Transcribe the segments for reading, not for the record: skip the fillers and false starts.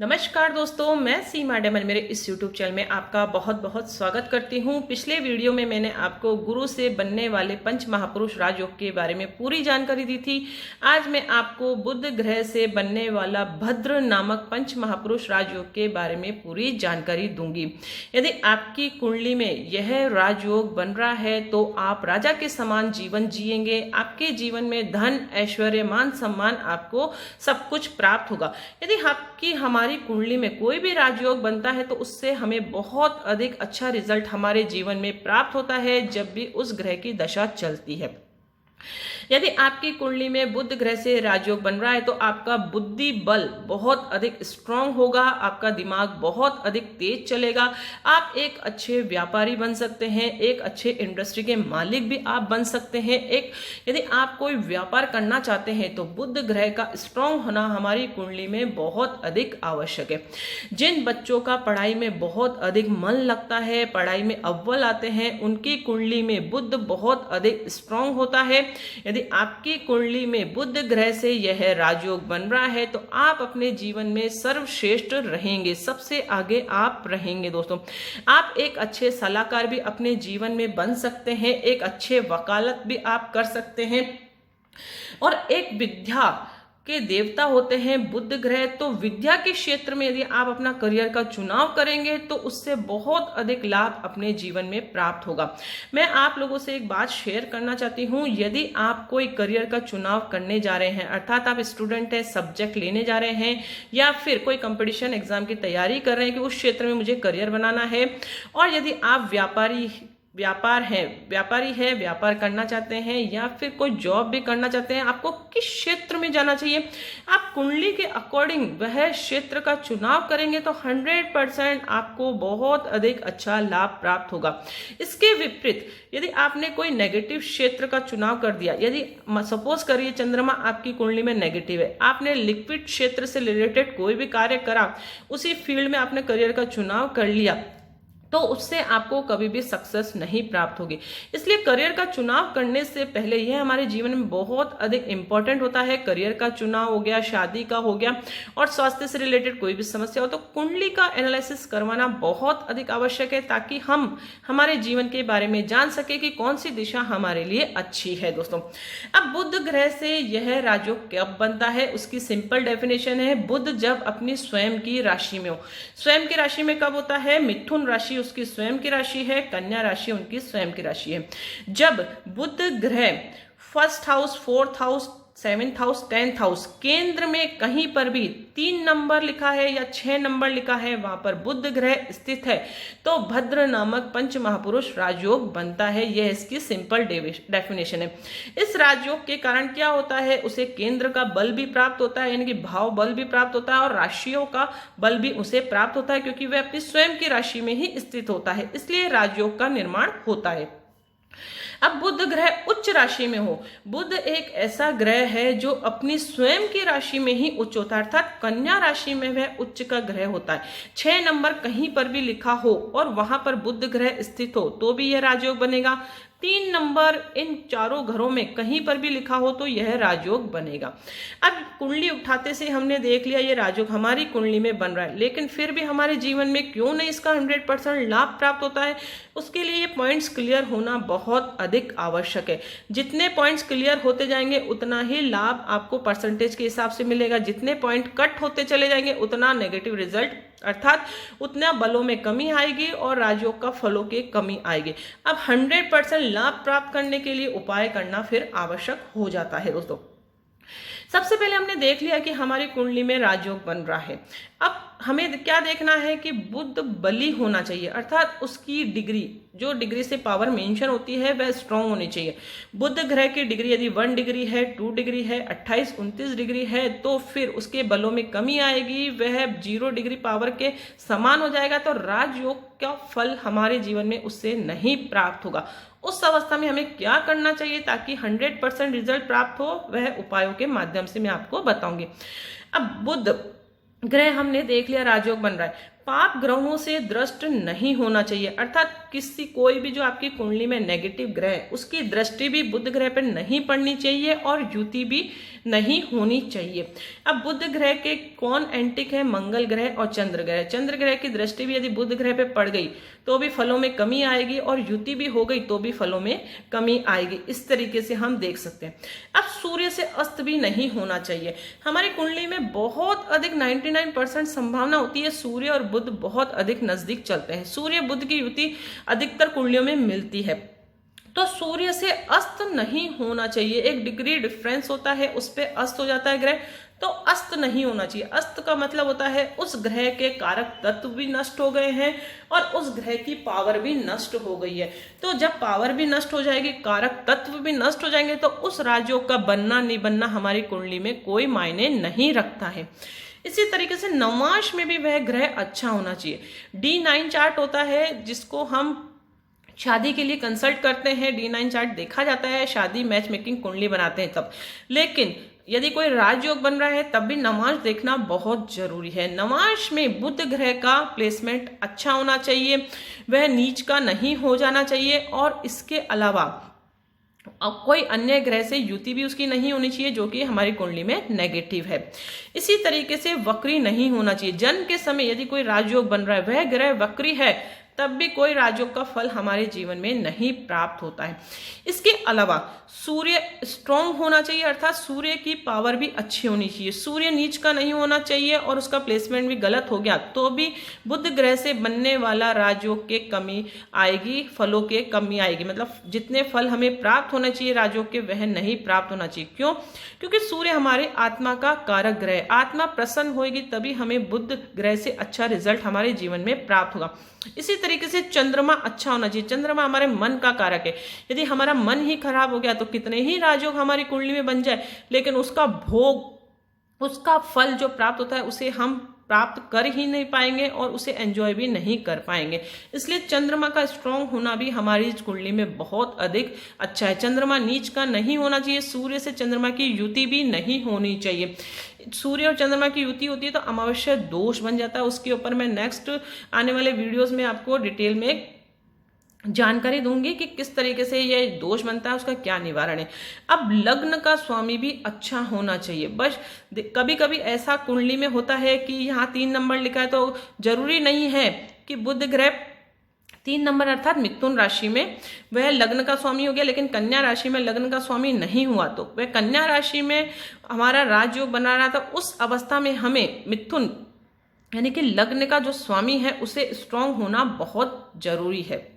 नमस्कार दोस्तों, मैं सीमा डेमन मेरे इस YouTube चैनल में आपका बहुत बहुत स्वागत करती हूँ। पिछले वीडियो में मैंने आपको गुरु से बनने वाले पंच महापुरुष राजयोग के बारे में पूरी जानकारी दी थी। आज मैं आपको बुध ग्रह से बनने वाला भद्र नामक पंच महापुरुष राजयोग के बारे में पूरी जानकारी दूंगी। यदि आपकी कुंडली में यह राजयोग बन रहा है तो आप राजा के समान जीवन जिएंगे। आपके जीवन में धन, ऐश्वर्य, मान सम्मान, आपको सब कुछ प्राप्त होगा। यदि आपकी हमारी कुंडली में कोई भी राजयोग बनता है तो उससे हमें बहुत अधिक अच्छा रिजल्ट हमारे जीवन में प्राप्त होता है जब भी उस ग्रह की दशा चलती है। यदि आपकी कुंडली में बुध ग्रह से राजयोग बन रहा है तो आपका बुद्धि बल बहुत अधिक स्ट्रांग होगा, आपका दिमाग बहुत अधिक तेज चलेगा, आप एक अच्छे व्यापारी बन सकते हैं, एक अच्छे इंडस्ट्री के मालिक भी आप बन सकते हैं। यदि आप कोई व्यापार करना चाहते हैं तो बुध ग्रह का स्ट्रांग होना हमारी कुंडली में बहुत अधिक आवश्यक है। जिन बच्चों का पढ़ाई में बहुत अधिक मन लगता है, पढ़ाई में अव्वल आते हैं, उनकी कुंडली में बुध बहुत अधिक स्ट्रांग होता है। यदि आपकी कुंडली में बुध ग्रह से यह राजयोग बन रहा है तो आप अपने जीवन में सर्वश्रेष्ठ रहेंगे, सबसे आगे आप रहेंगे। दोस्तों, आप एक अच्छे सलाहकार भी अपने जीवन में बन सकते हैं, एक अच्छे वकालत भी आप कर सकते हैं और एक विद्या के देवता होते हैं बुध ग्रह। तो विद्या के क्षेत्र में यदि आप अपना करियर का चुनाव करेंगे तो उससे बहुत अधिक लाभ अपने जीवन में प्राप्त होगा। मैं आप लोगों से एक बात शेयर करना चाहती हूँ। यदि आप कोई करियर का चुनाव करने जा रहे हैं, अर्थात आप स्टूडेंट हैं, सब्जेक्ट लेने जा रहे हैं या फिर कोई कंपटीशन एग्जाम की तैयारी कर रहे हैं कि उस क्षेत्र में मुझे करियर बनाना है, और यदि आप व्यापार करना चाहते हैं या फिर कोई जॉब भी करना चाहते हैं, आपको किस क्षेत्र में जाना चाहिए, आप कुंडली के अकॉर्डिंग वह क्षेत्र का चुनाव करेंगे तो 100% आपको बहुत अधिक अच्छा लाभ प्राप्त होगा। इसके विपरीत यदि आपने कोई नेगेटिव क्षेत्र का चुनाव कर दिया, यदि सपोज करिए चंद्रमा आपकी कुंडली में नेगेटिव है, आपने लिक्विड क्षेत्र से रिलेटेड कोई भी कार्य करा, उसी फील्ड में आपने करियर का चुनाव कर लिया, तो उससे आपको कभी भी सक्सेस नहीं प्राप्त होगी। इसलिए करियर का चुनाव करने से पहले यह हमारे जीवन में बहुत अधिक इंपॉर्टेंट होता है। करियर का चुनाव हो गया, शादी का हो गया, और स्वास्थ्य से रिलेटेड कोई भी समस्या हो तो कुंडली का एनालिसिस करवाना बहुत अधिक आवश्यक है, ताकि हम हमारे जीवन के बारे में जान सके कि कौन सी दिशा हमारे लिए अच्छी है। दोस्तों, अब बुध ग्रह से यह राजयोग कब बनता है, उसकी सिंपल डेफिनेशन है, बुध जब अपनी स्वयं की राशि में हो। स्वयं की राशि में कब होता है? मिथुन राशि उसकी स्वयं की राशि है, कन्या राशि उनकी स्वयं की राशि है। जब बुध ग्रह first house, fourth house, seventh house, 10th house केंद्र में कहीं पर भी 3 नंबर लिखा है या 6 नंबर लिखा है, वहां पर बुध ग्रह स्थित है तो भद्र नामक पंच महापुरुष राजयोग बनता है। यह इसकी सिंपल डेफिनेशन है। इस राजयोग के कारण क्या होता है, उसे केंद्र का बल भी प्राप्त होता है, यानी कि भाव बल भी प्राप्त होता है, और राशियों का बल भी उसे प्राप्त होता है, क्योंकि वह अपनी स्वयं की राशि में ही स्थित होता है। इसलिए राजयोग का निर्माण होता है। अब बुध ग्रह उच्च राशि में हो, बुध एक ऐसा ग्रह है जो अपनी स्वयं की राशि में ही उच्च होता है, अर्थात कन्या राशि में वह उच्च का ग्रह होता है। 6 नंबर कहीं पर भी लिखा हो और वहां पर बुध ग्रह स्थित हो तो भी यह राजयोग बनेगा। 3 नंबर इन चारों घरों में कहीं पर भी लिखा हो तो यह राजयोग बनेगा। अब कुंडली उठाते से हमने देख लिया ये राजयोग हमारी कुंडली में बन रहा है, लेकिन फिर भी हमारे जीवन में क्यों नहीं इसका 100% लाभ प्राप्त होता है, उसके लिए ये पॉइंट्स क्लियर होना बहुत अधिक आवश्यक है। जितने पॉइंट्स क्लियर होते जाएंगे उतना ही लाभ आपको परसेंटेज के हिसाब से मिलेगा, जितने पॉइंट कट होते चले जाएंगे उतना नेगेटिव रिजल्ट, अर्थात उतना बलों में कमी आएगी और राजयोग का फलों की कमी आएगी। अब 100% लाभ प्राप्त करने के लिए उपाय करना फिर आवश्यक हो जाता है। दोस्तों, सबसे पहले हमने देख लिया कि हमारी कुंडली में राजयोग बन रहा है। अब हमें क्या देखना है कि बुध बली होना चाहिए, अर्थात उसकी डिग्री, जो डिग्री से पावर मेंशन होती है वह स्ट्रांग होनी चाहिए। बुध ग्रह की डिग्री यदि 1 डिग्री है, 2 डिग्री है, 28, 29 डिग्री है तो फिर उसके बलों में कमी आएगी, वह 0 डिग्री पावर के समान हो जाएगा, तो राजयोग का फल हमारे जीवन में उससे नहीं प्राप्त होगा। उस अवस्था में हमें क्या करना चाहिए ताकि 100% रिजल्ट प्राप्त हो, वह उपायों के माध्यम से मैं आपको बताऊंगी। अब बुध ग्रह हमने देख लिया राजयोग बन रहा है, पाप ग्रहों से दृष्ट नहीं होना चाहिए, अर्थात कोई भी जो आपकी कुंडली में नेगेटिव ग्रह है उसकी दृष्टि भी बुध ग्रह पर नहीं पड़नी चाहिए और युति भी नहीं होनी चाहिए। अब बुध ग्रह के कौन एंटिक है? मंगल ग्रह और चंद्र ग्रह। चंद्र ग्रह की दृष्टि भी यदि बुध ग्रह पे पड़ गई तो भी फलों में कमी आएगी और युति भी हो गई तो भी फलों में कमी आएगी। इस तरीके से हम देख सकते हैं। अब सूर्य से अस्त भी नहीं होना चाहिए। हमारी कुंडली में बहुत अधिक 99% संभावना होती है सूर्य और बुध बहुत अधिक नजदीक चलते हैं। सूर्य बुध की युति अधिकतर कुंडलियों में मिलती है, तो सूर्य से अस्त नहीं होना चाहिए। 1 डिग्री डिफरेंस होता है, उस पे अस्त हो जाता है ग्रह, तो अस्त नहीं होना चाहिए। अस्त का मतलब होता है उस ग्रह के कारक तत्व भी नष्ट हो गए हैं और उस ग्रह की पावर भी नष्ट हो गई है। तो जब पावर भी नष्ट हो जाएगी, कारक तत्व भी नष्ट हो जाएंगे, तो उस राजयोग का बनना नहीं बनना हमारी कुंडली में कोई मायने नहीं रखता है। इसी तरीके से नवांश में भी वह ग्रह अच्छा होना चाहिए। D9 चार्ट होता है जिसको हम शादी के लिए कंसल्ट करते हैं, D9 चार्ट देखा जाता है, शादी मैच मेकिंग कुंडली बनाते हैं तब। लेकिन यदि कोई राजयोग बन रहा है तब भी नवांश देखना बहुत जरूरी है। नवांश में बुध ग्रह का प्लेसमेंट अच्छा होना चाहिए, वह नीच का नहीं हो जाना चाहिए और इसके अलावा अब कोई अन्य ग्रह से युति भी उसकी नहीं होनी चाहिए जो कि हमारी कुंडली में नेगेटिव है। इसी तरीके से वक्री नहीं होना चाहिए। जन्म के समय यदि कोई राजयोग बन रहा है, वह ग्रह वक्री है, तब भी कोई राजयोग का फल हमारे जीवन में नहीं प्राप्त होता है। इसके अलावा सूर्य स्ट्रॉन्ग होना चाहिए, अर्थात सूर्य की पावर भी अच्छी होनी चाहिए। सूर्य नीच का नहीं होना चाहिए और उसका प्लेसमेंट भी गलत हो गया तो भी बुध ग्रह से बनने वाला राजयोग के कमी आएगी, फलों के कमी आएगी। मतलब जितने फल हमें प्राप्त होना चाहिए राजयोग के वह नहीं प्राप्त होना चाहिए। क्यों? क्योंकि सूर्य हमारे आत्मा का कारक ग्रह है। आत्मा प्रसन्न होगी तभी हमें बुध ग्रह से अच्छा रिजल्ट हमारे जीवन में प्राप्त होगा। इसी तरीके से चंद्रमा अच्छा होना चाहिए। चंद्रमा हमारे मन का कारक है। यदि हमारा मन ही खराब हो गया तो कितने ही राजयोग हमारी कुंडली में बन जाए, लेकिन उसका भोग, उसका फल जो प्राप्त होता है उसे हम प्राप्त कर ही नहीं पाएंगे और उसे एंजॉय भी नहीं कर पाएंगे। इसलिए चंद्रमा का स्ट्रॉन्ग होना भी हमारी कुंडली में बहुत अधिक अच्छा है। चंद्रमा नीच का नहीं होना चाहिए। सूर्य से चंद्रमा की युति भी नहीं होनी चाहिए। सूर्य और चंद्रमा की युति होती है तो अमावस्या दोष बन जाता है। उसके ऊपर मैं नेक्स्ट आने वाले वीडियोस में आपको डिटेल में जानकारी दूंगी कि किस तरीके से ये दोष बनता है, उसका क्या निवारण है। अब लग्न का स्वामी भी अच्छा होना चाहिए। बस कभी कभी ऐसा कुंडली में होता है कि यहाँ 3 नंबर लिखा है तो जरूरी नहीं है कि बुध ग्रह 3 नंबर अर्थात मिथुन राशि में वह लग्न का स्वामी हो गया, लेकिन कन्या राशि में लग्न का स्वामी नहीं हुआ तो वह कन्या राशि में हमारा राजयोग बना रहा था। उस अवस्था में हमें मिथुन यानी कि लग्न का जो स्वामी है उसे स्ट्रांग होना बहुत जरूरी है।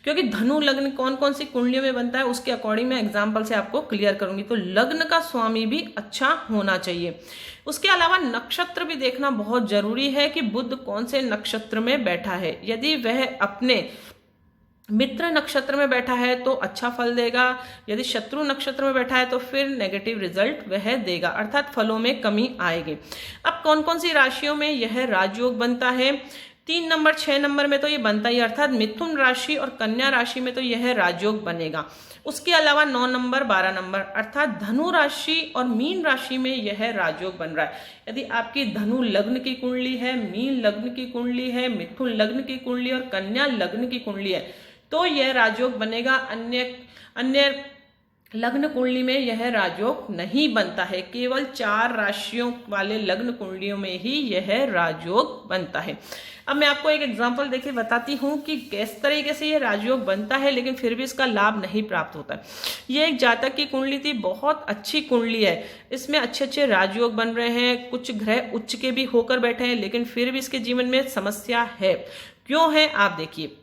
क्योंकि धनु लग्न कौन कौन सी कुंडलियों में बनता है उसके अकॉर्डिंग मैं एग्जाम्पल से आपको क्लियर करूंगी। तो लग्न का स्वामी भी अच्छा होना चाहिए। उसके अलावा नक्षत्र भी देखना बहुत जरूरी है कि बुध कौन से नक्षत्र में बैठा है। यदि वह अपने मित्र नक्षत्र में बैठा है तो अच्छा फल देगा, यदि शत्रु नक्षत्र में बैठा है तो फिर नेगेटिव रिजल्ट वह देगा, अर्थात फलों में कमी आएगी। अब कौन कौन सी राशियों में यह राजयोग बनता है? 3 नंबर 6 नंबर में तो ये बनता ही, अर्थात मिथुन राशि और कन्या राशि में तो यह राजयोग बनेगा। उसके अलावा 9 नंबर 12 नंबर अर्थात धनु राशि और मीन राशि में यह राजयोग बन रहा है। यदि आपकी धनु लग्न की कुंडली है, मीन लग्न की कुंडली है, मिथुन लग्न की कुंडली और कन्या लग्न की कुंडली है तो यह राजयोग बनेगा। अन्य लग्न कुंडली में यह राजयोग नहीं बनता है। केवल 4 राशियों वाले लग्न कुंडलियों में ही यह राजयोग बनता है। अब मैं आपको एक एग्जांपल देके बताती हूँ कि किस तरीके से ये राजयोग बनता है लेकिन फिर भी इसका लाभ नहीं प्राप्त होता। ये एक जातक की कुंडली थी, बहुत अच्छी कुंडली है, इसमें अच्छे अच्छे राजयोग बन रहे हैं, कुछ ग्रह उच्च के भी होकर बैठे हैं, लेकिन फिर भी इसके जीवन में समस्या है। क्यों है आप देखिए।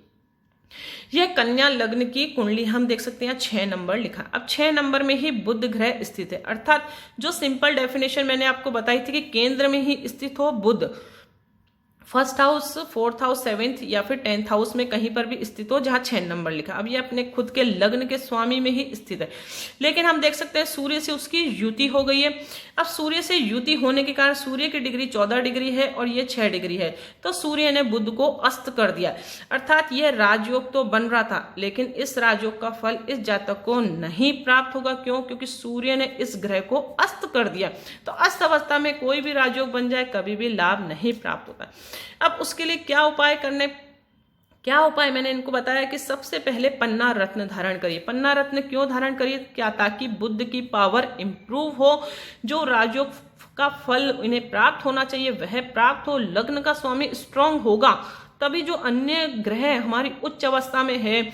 यह कन्या लग्न की कुंडली हम देख सकते हैं, 6 नंबर लिखा। अब 6 नंबर में ही बुध ग्रह स्थित है, अर्थात जो सिंपल डेफिनेशन मैंने आपको बताई थी कि केंद्र में ही स्थित हो बुध, 1st house, 4th house, 7th या फिर 10th हाउस में कहीं पर भी स्थित हो जहां 6 नंबर लिखा। अब ये अपने खुद के लग्न के स्वामी में ही स्थित है, लेकिन हम देख सकते हैं सूर्य से उसकी युति हो गई है। अब सूर्य से युति होने के कारण सूर्य की डिग्री 14 डिग्री है और ये 6 डिग्री है, तो सूर्य ने बुध को अस्त कर दिया। अर्थात यह राजयोग तो बन रहा था लेकिन इस राजयोग का फल इस जातक को नहीं प्राप्त होगा। क्यों? क्योंकि सूर्य ने इस ग्रह को अस्त कर दिया। तो अस्त अवस्था में कोई भी राजयोग बन जाए कभी भी लाभ नहीं प्राप्त होता। अब उसके लिए क्या उपाय मैंने इनको बताया कि सबसे पहले पन्ना रत्न धारण करिए। पन्ना रत्न क्यों धारण करिए? क्या? ताकि बुध की पावर इंप्रूव हो, जो राजयोग का फल इन्हें प्राप्त होना चाहिए वह प्राप्त हो, लग्न का स्वामी स्ट्रांग होगा, तभी जो अन्य ग्रह हमारी उच्च अवस्था में है,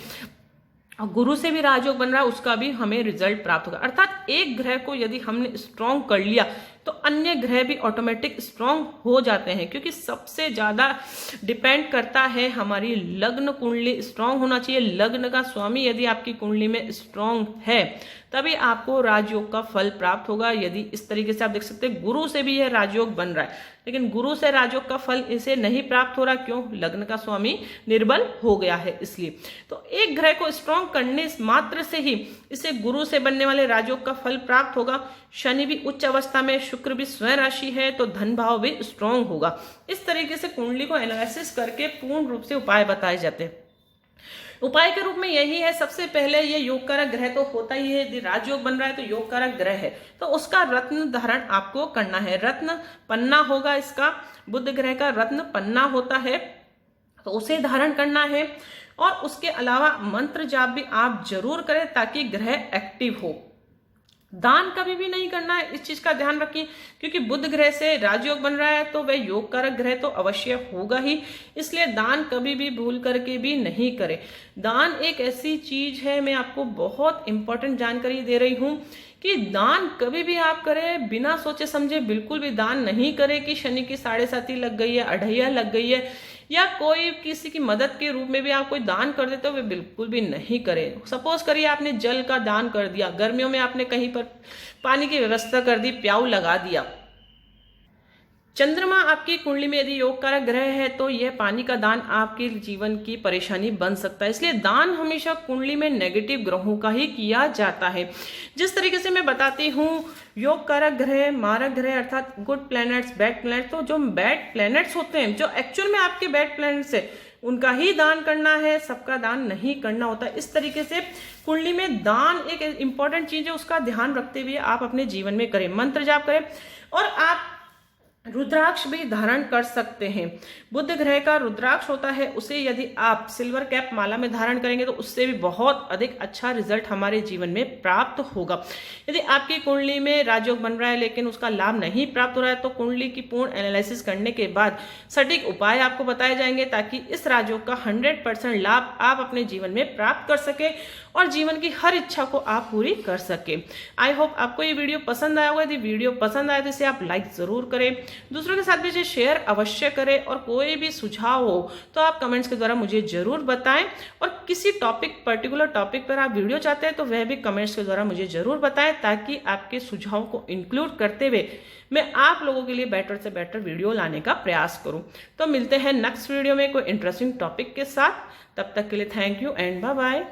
गुरु से भी राजयोग बन रहा है, उसका भी हमें रिजल्ट प्राप्त होगा। अर्थात एक ग्रह को यदि हमने स्ट्रांग कर लिया तो अन्य ग्रह भी ऑटोमेटिक स्ट्रांग हो जाते हैं, क्योंकि सबसे ज्यादा डिपेंड करता है हमारी लग्न कुंडली स्ट्रांग होना चाहिए। लग्न का स्वामी यदि आपकी कुंडली में स्ट्रांग है तभी आपको राजयोग का फल प्राप्त होगा। यदि इस तरीके से आप देख सकते हैं गुरु से भी यह राजयोग बन रहा है, लेकिन गुरु से राजयोग का फल इसे नहीं प्राप्त हो रहा, क्यों? लग्न का स्वामी निर्बल हो गया है इसलिए। तो एक ग्रह को स्ट्रांग करने मात्र से ही इसे गुरु से बनने वाले राजयोग का फल प्राप्त होगा। शनि भी उच्च अवस्था में, शुक्र भी स्वयं राशि है, तो धन भाव भी स्ट्रांग होगा। इस तरीके से कुंडली को एनालिसिस करके पूर्ण रूप से उपाय बताए जाते हैं। उपाय के रूप में यही है, सबसे पहले ये योग कारक ग्रह तो होता ही है, यदि राजयोग बन रहा है तो योग कारक ग्रह है, तो उसका रत्न धारण आपको करना है। रत्न पन्ना होगा, इसका बुध ग्रह का रत्न पन्ना होता है, तो उसे धारण करना है। और उसके अलावा मंत्र जाप भी आप जरूर करें ताकि ग्रह एक्टिव हो। दान कभी भी नहीं करना है, इस चीज का ध्यान रखिए, क्योंकि बुध ग्रह से राजयोग बन रहा है तो वह योग कारक ग्रह तो अवश्य होगा ही, इसलिए दान कभी भी भूल करके भी नहीं करें। दान एक ऐसी चीज है, मैं आपको बहुत इंपॉर्टेंट जानकारी दे रही हूं कि दान कभी भी आप करें बिना सोचे समझे बिल्कुल भी दान नहीं करें कि शनि की 7.5 लग गई है, अढ़ैया लग गई है, या कोई किसी की मदद के रूप में भी आप कोई दान कर देते हो, वे बिल्कुल भी नहीं करें। सपोज करिए आपने जल का दान कर दिया, गर्मियों में आपने कहीं पर पानी की व्यवस्था कर दी, प्याऊ लगा दिया। चंद्रमा आपकी कुंडली में यदि योग कारक ग्रह है तो यह पानी का दान आपके जीवन की परेशानी बन सकता है, इसलिए दान हमेशा कुंडली में नेगेटिव ग्रहों का ही किया जाता है। जिस तरीके से मैं बताती हूँ, योग कारक ग्रह, मारक ग्रह अर्थात गुड प्लैनेट्स, बैड प्लैनेट्स, तो जो बैड प्लैनेट्स होते हैं, जो एक्चुअल में आपके बैड प्लैनेट्स है, उनका ही दान करना है, सबका दान नहीं करना होता। इस तरीके से कुंडली में दान एक इंपॉर्टेंट चीज है, उसका ध्यान रखते हुए आप अपने जीवन में करें, मंत्र जाप करें। और आप रुद्राक्ष भी धारण कर सकते हैं। बुध ग्रह का रुद्राक्ष होता है, उसे यदि आप सिल्वर कैप माला में धारण करेंगे तो उससे भी बहुत अधिक अच्छा रिजल्ट हमारे जीवन में प्राप्त होगा। यदि आपकी कुंडली में राजयोग बन रहा है लेकिन उसका लाभ नहीं प्राप्त हो रहा है तो कुंडली की पूर्ण एनालिसिस करने के बाद सटीक उपाय आपको बताए जाएंगे ताकि इस राजयोग का 100% लाभ आप अपने जीवन में प्राप्त कर सके और जीवन की हर इच्छा को आप पूरी कर सके। आई होप आपको ये वीडियो पसंद आया होगा। यदि वीडियो पसंद आए तो इसे आप लाइक जरूर करें, दूसरों के साथ भी इसे शेयर अवश्य करें, और कोई भी सुझाव हो तो आप कमेंट्स के द्वारा मुझे जरूर बताएं। और किसी पर्टिकुलर टॉपिक पर आप वीडियो चाहते हैं तो वह भी कमेंट्स के द्वारा मुझे जरूर बताएं, ताकि आपके सुझाव को इंक्लूड करते हुए मैं आप लोगों के लिए बेटर से बेटर वीडियो लाने का प्रयास करूं। तो मिलते हैं नेक्स्ट वीडियो में कोई इंटरेस्टिंग टॉपिक के साथ। तब तक के लिए thank you and bye bye.